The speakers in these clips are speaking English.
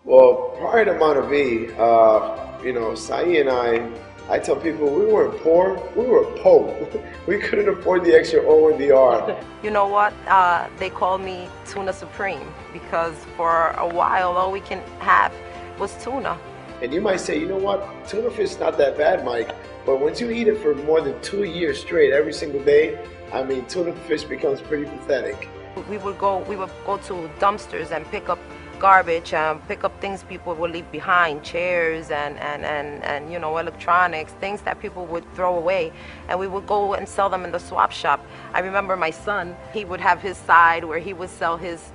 Well, prior to Montevideo, Sahi and I tell people we weren't poor, we were poor. We couldn't afford the extra O and the R. You know what? They call me Tuna Supreme because for a while all we can have was tuna. And you might say, you know what, tuna fish is not that bad, Mike, but once you eat it for more than 2 years straight, every single day, I mean, tuna fish becomes pretty pathetic. We would go to dumpsters and pick up garbage, pick up things people would leave behind, chairs and electronics, things that people would throw away, and we would go and sell them in the swap shop. I remember my son, he would have his side where he would sell his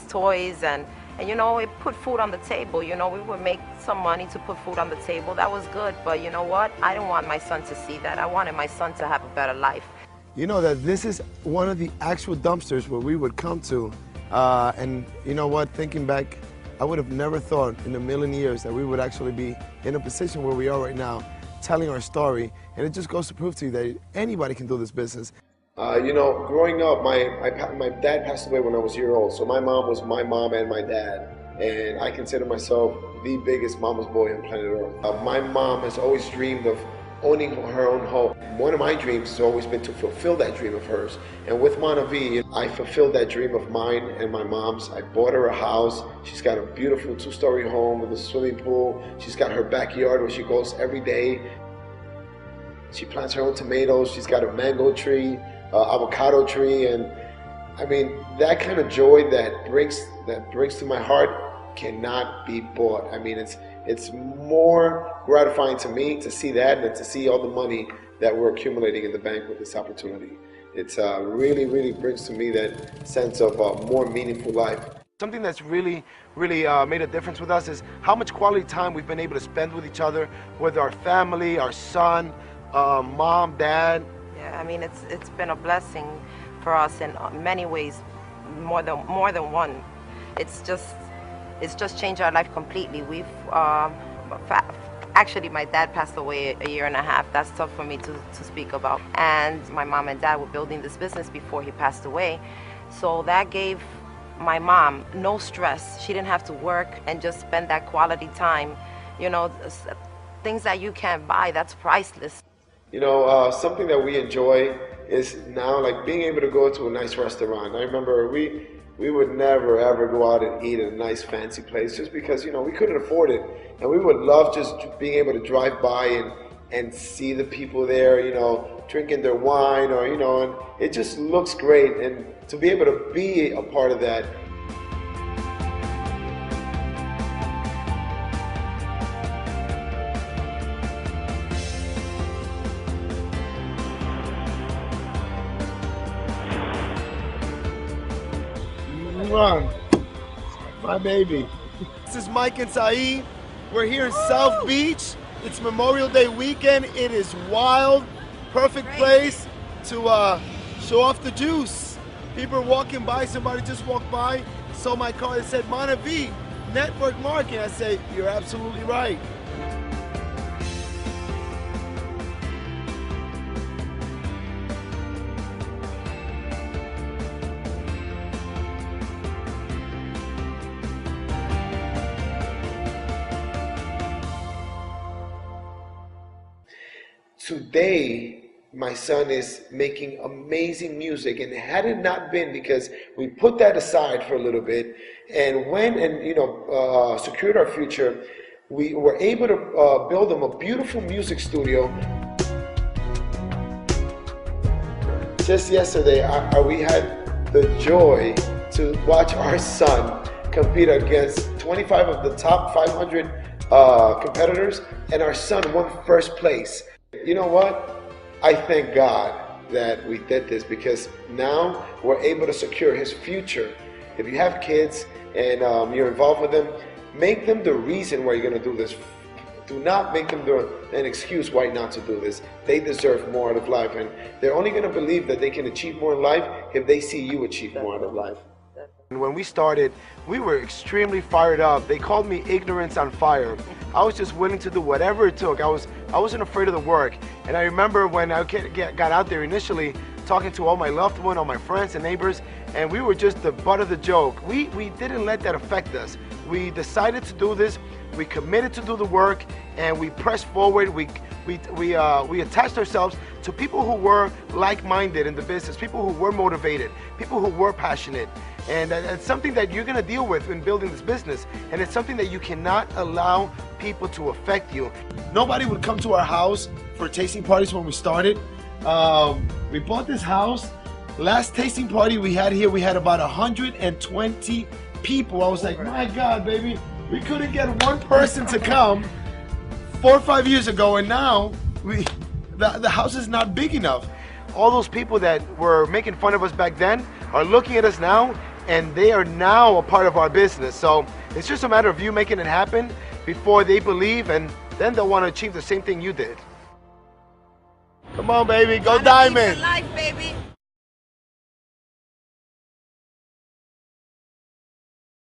toys and it put food on the table. We would make some money to put food on the table. That was good, but you know what? I didn't want my son to see that. I wanted my son to have a better life. You know that this is one of the actual dumpsters where we would come to, and you know what, thinking back, I would have never thought in a million years that we would actually be in a position where we are right now, telling our story, and it just goes to prove to you that anybody can do this business. Growing up, my dad passed away when I was a year old, so my mom was my mom and my dad, and I consider myself the biggest mama's boy on planet Earth. My mom has always dreamed of owning her own home. One of my dreams has always been to fulfill that dream of hers. And with Montevideo, I fulfilled that dream of mine and my mom's. I bought her a house. She's got a beautiful 2-story home with a swimming pool. She's got her backyard where she goes every day. She plants her own tomatoes. She's got a mango tree, avocado tree, and I mean, that kind of joy that brings to my heart cannot be bought. I mean, it's more gratifying to me to see that than to see all the money that we're accumulating in the bank with this opportunity. It's really, really brings to me that sense of more meaningful life. Something that's really made a difference with us is how much quality time we've been able to spend with each other, with our family, our son, mom, dad. Yeah, I mean, it's been a blessing for us in many ways, more than one. It's just changed our life completely. We've actually, my dad passed away a year and a half. That's tough for me to speak about. And my mom and dad were building this business before he passed away, so that gave my mom no stress. She didn't have to work and just spend that quality time. Things that you can't buy, that's priceless. Something that we enjoy is now like being able to go to a nice restaurant. I remember we would never ever go out and eat at a nice fancy place just because we couldn't afford it, and we would love just being able to drive by and see the people there, drinking their wine, or and it just looks great, and to be able to be a part of that. Run, my baby. This is Mike and Sahi. We're here in South Beach. It's Memorial Day weekend. It is wild. Perfect place to show off the juice. People are walking by. Somebody just walked by, saw my car that said Montevideo Network Marketing. I say, you're absolutely right. Today, my son is making amazing music, and had it not been because we put that aside for a little bit and went and secured our future, we were able to build him a beautiful music studio. Just yesterday, we had the joy to watch our son compete against 25 of the top 500 competitors, and our son won first place. You know what? I thank God that we did this, because now we're able to secure his future. If you have kids and you're involved with them, make them the reason why you're going to do this. Do not make them an excuse why not to do this. They deserve more out of life, and they're only going to believe that they can achieve more in life if they see you achieve more out of life. When we started, we were extremely fired up. They called me ignorance on fire. I was just willing to do whatever it took. I wasn't afraid of the work. And I remember when I got out there initially, talking to all my loved ones, all my friends and neighbors, and we were just the butt of the joke. We didn't let that affect us. we decided to do this, we committed to do the work, and we pressed forward. We attached ourselves to people who were like-minded in the business, people who were motivated, people who were passionate. And it's something that you're gonna deal with in building this business. And it's something that you cannot allow people to affect you. Nobody would come to our house for tasting parties when we started. We bought this house. Last tasting party we had here, we had about 120 people. I was like, my God, baby, we couldn't get one person to come 4 or 5 years ago, and now the house is not big enough. All those people that were making fun of us back then are looking at us now, and they are now a part of our business. So it's just a matter of you making it happen before they believe, and then they'll want to achieve the same thing you did. Come on, baby, go Diamond. Life, baby.